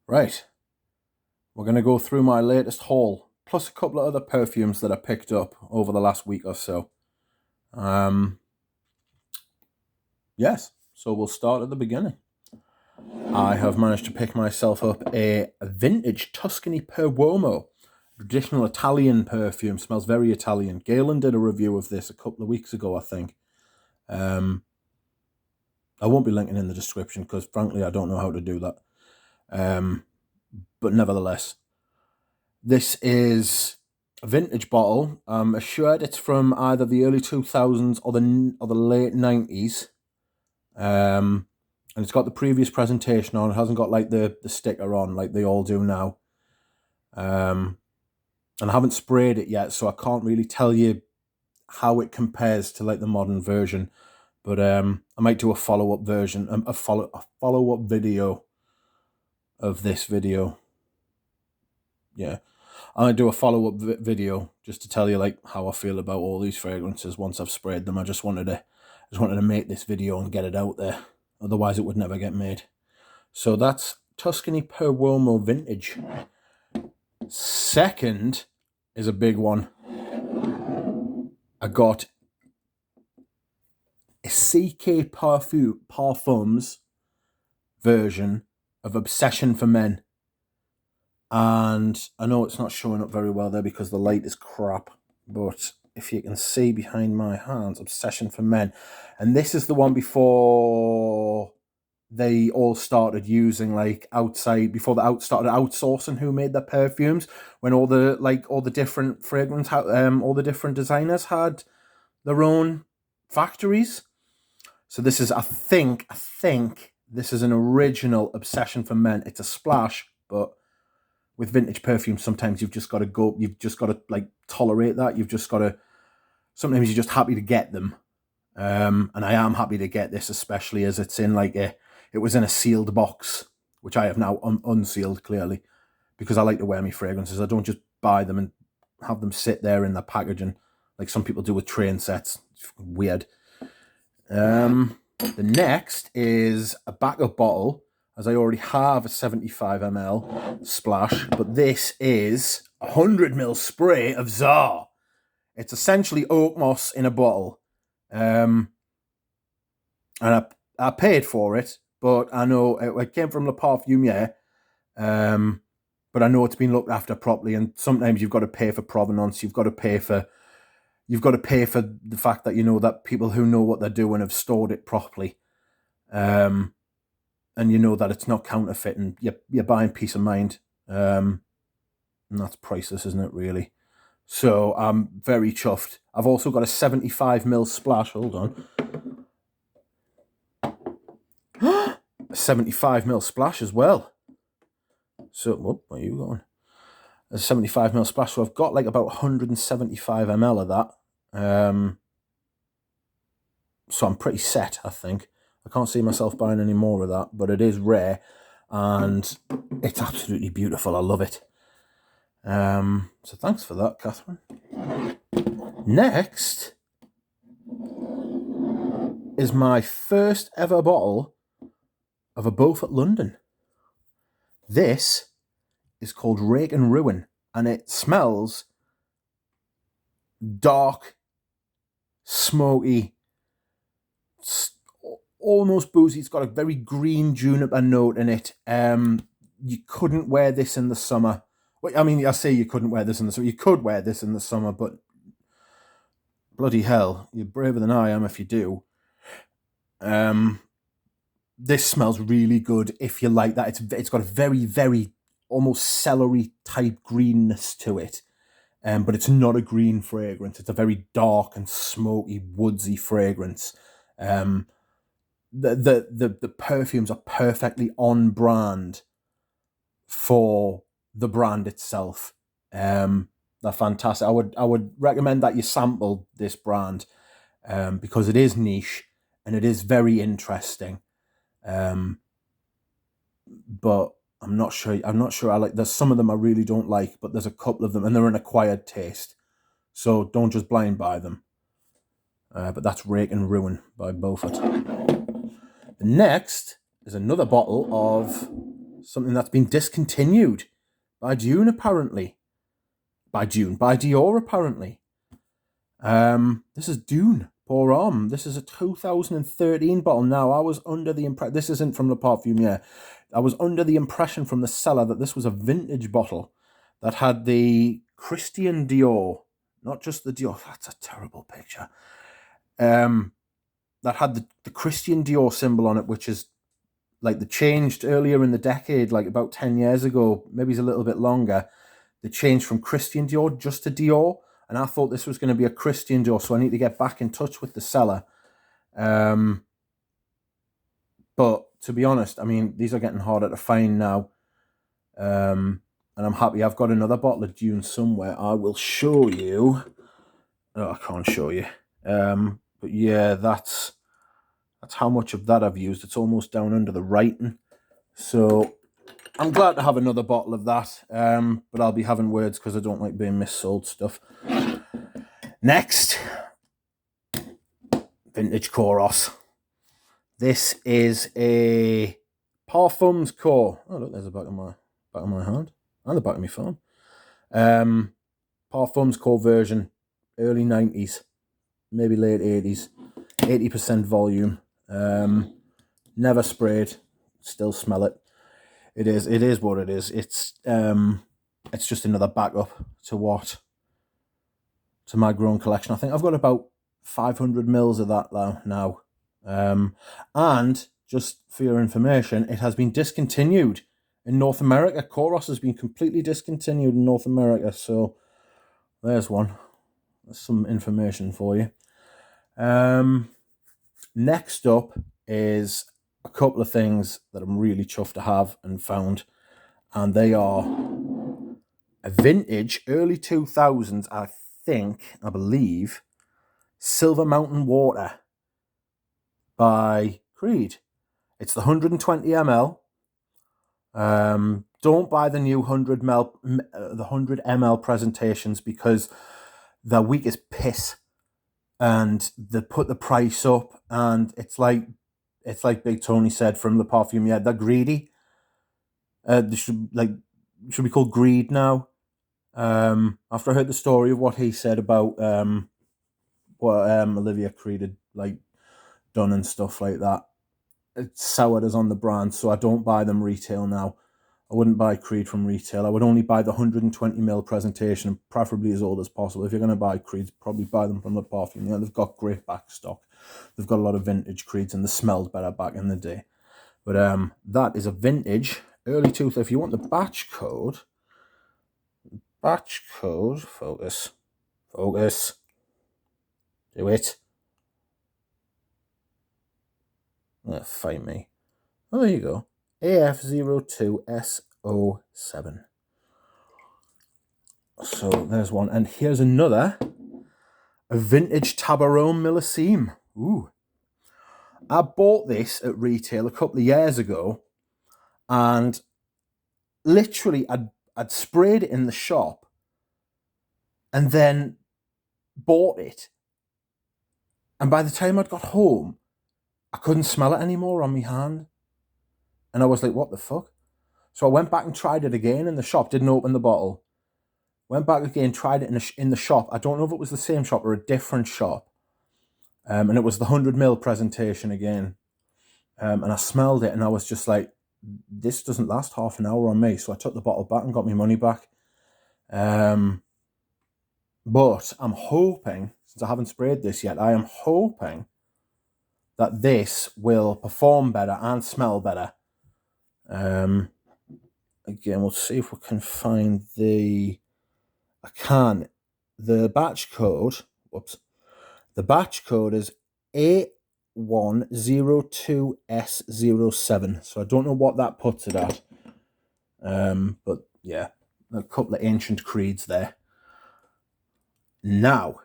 Right, we're going to go through my latest haul, plus a couple of other perfumes that I picked up over the last week or so. Yes, so we'll start at the beginning. I have managed to pick myself up a vintage Tuscani Peromo, traditional Italian perfume. Smells very Italian. Galen did a review of this a couple of weeks ago, I think. I won't be linking in the description because, frankly, I don't know how to do that. But nevertheless, this is a vintage bottle. I'm assured it's from either the early 2000s or the late 90s. And it's got the previous presentation on. It hasn't got like the sticker on like they all do now. And I haven't sprayed it yet, so I can't really tell you how it compares to like the modern version. But I might do a follow-up version, a follow-up video of this video. Yeah, I might do a follow-up video just to tell you like how I feel about all these fragrances once I've sprayed them. I just wanted to make this video and get it out there. Otherwise, it would never get made. So that's Tuscany Peromo Vintage. Second is a big one. I got a CK Parfums version of Obsession for Men. And I know it's not showing up very well there because the light is crap. But if you can see behind my hands, Obsession for Men. And this is the one before they all started using like outside, before they started outsourcing who made their perfumes, when all the different fragrance, all the different designers had their own factories. So this is, I think this is an original Obsession for Men. It's a splash, but with vintage perfume, sometimes you've just got to like tolerate that. Sometimes you're just happy to get them. And I am happy to get this, especially as it's in it was in a sealed box, which I have now unsealed clearly, because I like to wear my fragrances. I don't just buy them and have them sit there in the packaging like some people do with train sets. It's weird. The next is a backup bottle, as I already have a 75 ml splash, but this is a 100 ml spray of Tsar. It's essentially oak moss in a bottle. And I paid for it, but I know it came from Le Parfum, yeah. But I know it's been looked after properly, and sometimes you've got to pay for provenance. You've got to pay for the fact that you know that people who know what they're doing have stored it properly. And you know that it's not counterfeit, and you're buying peace of mind. And that's priceless, isn't it, really? So I'm very chuffed. I've also got a 75 ml splash. Hold on. A 75 ml splash as well. So, where are you going? A 75 ml splash. So I've got like about 175 ml of that. So I'm pretty set, I think. I can't see myself buying any more of that, but it is rare and it's absolutely beautiful. I love it. So thanks for that, Catherine. Next is my first ever bottle of a Beaufort London. This is called Rake and Ruin, and it smells dark, smoky, almost boozy. It's got a very green juniper note in it. You couldn't wear this in the summer. Well, I mean, I say you couldn't wear this in the summer. You could wear this in the summer, but bloody hell, you're braver than I am if you do. This smells really good if you like that. It's got a very, very almost celery type greenness to it. But it's not a green fragrance. It's a very dark and smoky, woodsy fragrance. The perfumes are perfectly on brand for the brand itself. They're fantastic. I would recommend that you sample this brand because it is niche and it is very interesting. But I'm not sure I like. There's some of them I really don't like, but there's a couple of them, and they're an acquired taste. So don't just blind buy them. But that's Rake and Ruin by Beaufort. The next is another bottle of something that's been discontinued by Dune, apparently. By Dior, apparently. This is Dune Parfum. This is a 2013 bottle. Now, I was under the impression, this isn't from the Parfum, yeah. I was under the impression from the seller that this was a vintage bottle that had the Christian Dior, not just the Dior. That's a terrible picture. That had the Christian Dior symbol on it, which is like they changed earlier in the decade, like about 10 years ago, maybe it's a little bit longer. They changed from Christian Dior just to Dior. And I thought this was going to be a Christian Dior, so I need to get back in touch with the seller. But to be honest, I mean, these are getting harder to find now. And I'm happy I've got another bottle of Dune somewhere. I will show you. Oh, I can't show you. But yeah, that's how much of that I've used. It's almost down under the writing. So I'm glad to have another bottle of that. But I'll be having words because I don't like being missold stuff. Next, vintage Koros. This is a Parfum's core. Oh look, there's the back of my hand and the back of my phone. Parfum's core version, early 90s, maybe late 80s, 80% volume. Never sprayed, still smell it. It is what it is. It's just another backup to my grown collection. I think I've got about 500 mils of that now. And just for your information, it has been discontinued in North America. Koros has been completely discontinued in North America. So there's one. That's some information for you. Next up is a couple of things that I'm really chuffed to have and found. And they are a vintage, early 2000s, I believe, Silver Mountain Water by Creed. It's the 120 ml. Don't buy the new 100 ml presentations because they're weak as piss, and they put the price up, and it's like Big Tony said from the Parfum. Yeah, they're greedy. They should be called greed now. After I heard the story of what he said about what Olivia Creed had done and stuff like that, it soured us on the brand, so I don't buy them retail now. I wouldn't buy Creed from retail. I would only buy the 120ml presentation, preferably as old as possible. If you're going to buy Creeds, probably buy them from the Parfum. They've got great back stock. They've got a lot of vintage Creeds, and they smelled better back in the day. But that is a vintage, early 2000s. If you want the batch code, focus, do it. Fight me. Oh, there you go. AF02SO7. So there's one. And here's another. A vintage Tabarone Millésime. Ooh. I bought this at retail a couple of years ago. And literally, I'd sprayed it in the shop. And then bought it. And by the time I'd got home, I couldn't smell it anymore on my hand. And I was like, what the fuck? So I went back and tried it again in the shop. Didn't open the bottle. Went back again, tried it in the shop. I don't know if it was the same shop or a different shop. And it was the 100ml presentation again. And I smelled it and I was just like, this doesn't last half an hour on me. So I took the bottle back and got my money back. But I'm hoping, since I haven't sprayed this yet, I am hoping that this will perform better and smell better. Again, we'll see if we can find the batch code. Whoops. The batch code is A102S07. So I don't know what that puts it at. But yeah, a couple of ancient Creeds there. Now,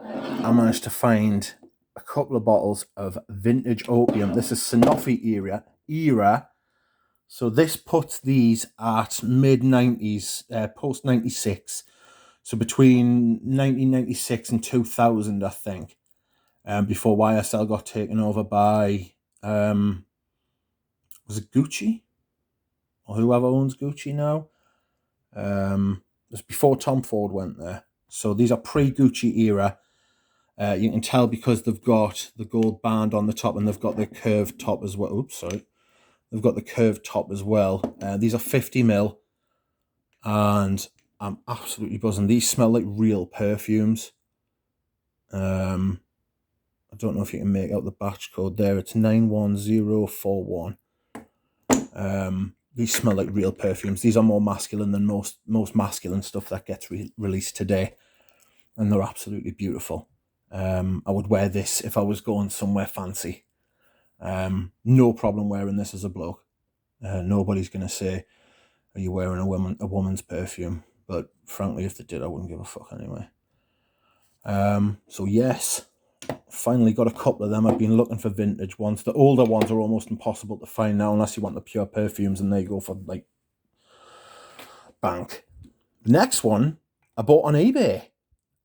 I managed to find a couple of bottles of vintage Opium. This is Sanofi era. So this puts these at mid-90s, post-96. So between 1996 and 2000, I think, before YSL got taken over by, was it Gucci? or whoever owns Gucci now. It's before Tom Ford went there. So these are pre-Gucci era. You can tell because they've got the gold band on the top and they've got the curved top as well. Oops, sorry. They've got the curved top as well. These are 50ml, and I'm absolutely buzzing. These smell like real perfumes. I don't know if you can make out the batch code there. It's 91041. These smell like real perfumes. These are more masculine than most masculine stuff that gets released today, and they're absolutely beautiful. I would wear this if I was going somewhere fancy. No problem wearing this as a bloke. Nobody's going to say, are you wearing a woman's perfume? But frankly, if they did, I wouldn't give a fuck anyway. So yes, finally got a couple of them. I've been looking for vintage ones. The older ones are almost impossible to find now unless you want the pure perfumes, and they go for like bank. The next one I bought on eBay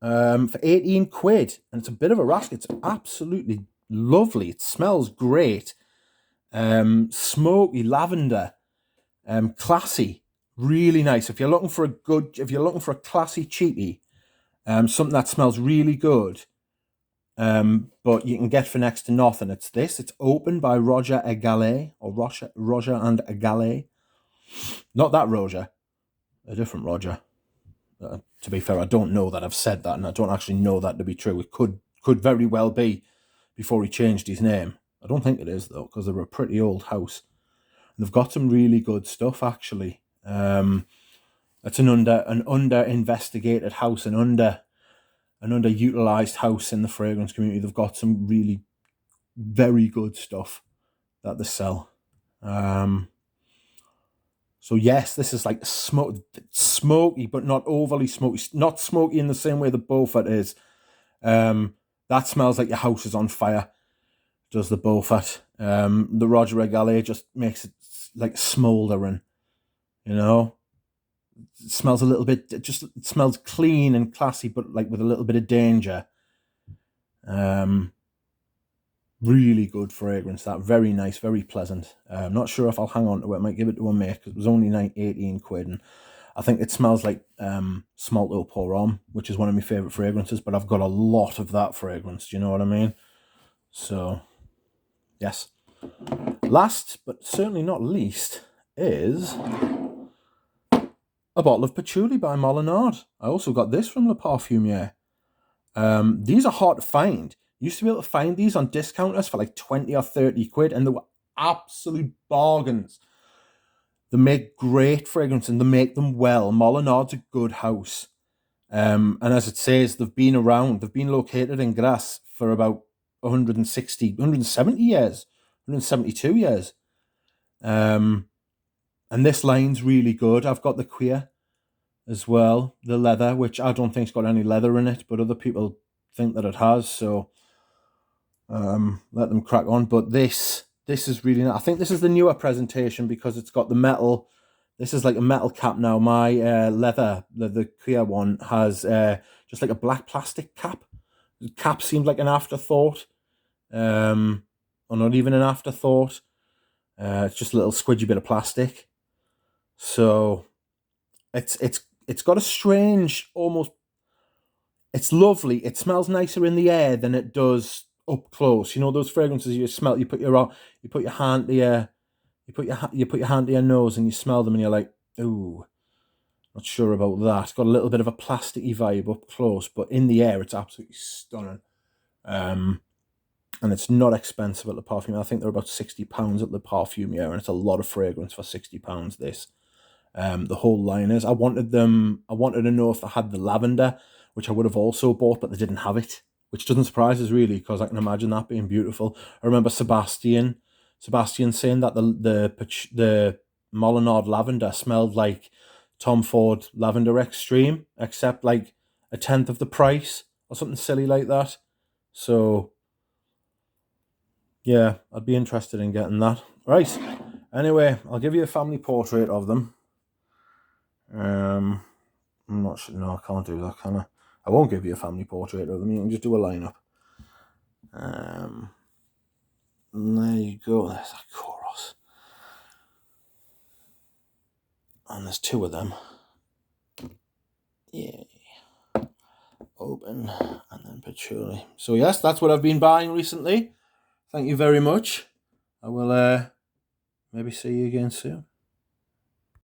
for 18 quid, and it's a bit of a rascal. It's absolutely lovely. It smells great. Smoky lavender, classy, really nice. If you're looking for a classy cheapie, something that smells really good, but you can get for next to nothing. It's this. It's Open by Roger A Galley, or Roger and A Galley. Not that Roger, a different Roger. To be fair, I don't know that I've said that, and I don't actually know that to be true. It could very well be before he changed his name. I don't think it is though, because they're a pretty old house. And they've got some really good stuff actually. It's an under investigated house, an underutilized house in the fragrance community. They've got some really very good stuff that they sell. So yes, this is like smoky, but not overly smoky. Not smoky in the same way that Beaufort is. That smells like your house is on fire. Does the Beaufort? The Roger Regale just makes it like smouldering. You know, it smells a little bit. It smells clean and classy, but like with a little bit of danger. Really good fragrance. That very nice, very pleasant. I'm not sure if I'll hang on to it. I might give it to a mate because it was only 18 quid, and I think it smells like Smalto Porom, which is one of my favorite fragrances. But I've got a lot of that fragrance. Do you know what I mean? So, yes. Last but certainly not least is a bottle of Patchouli by Molinard. I also got this from Le Parfumier. These are hard to find. Used to be able to find these on discounters for like 20 or 30 quid, and they were absolute bargains. They make great fragrance and they make them well. Molinard's a good house. And as it says, they've been located in Grasse for about 170 years, 172 years. And this line's really good. I've got the Queer as well, the leather, which I don't think's got any leather in it, but other people think that it has, so let them crack on. But this is really nice. I think this is the newer presentation because it's got the metal. This is like a metal cap now. My leather, the Queer one, has just like a black plastic cap. The cap seems like an afterthought, or not even an afterthought. It's just a little squidgy bit of plastic. So it's got a strange, almost. It's lovely. It smells nicer in the air than it does up close. You know those fragrances you smell. You put your hand to your nose and you smell them and you're like, ooh, not sure about that. It's got a little bit of a plasticky vibe up close, but in the air it's absolutely stunning. And it's not expensive at Le Parfum. I think they're about £60 at Le Parfumier, and it's a lot of fragrance for £60. This, the whole line is. I wanted to know if they had the lavender, which I would have also bought, but they didn't have it, which doesn't surprise us really, because I can imagine that being beautiful. I remember Sebastian saying that the Molinard lavender smelled like Tom Ford Lavender Extreme, except like 1/10 of the price or something silly like that. So yeah, I'd be interested in getting that. Right. Anyway, I'll give you a family portrait of them. I'm not sure. No, I can't do that, can I? I won't give you a family portrait of them. You can just do a lineup. There you go. There's that chorus. And there's two of them. Yeah. Open and then patchouli. So yes, that's what I've been buying recently. Thank you very much. I will maybe see you again soon.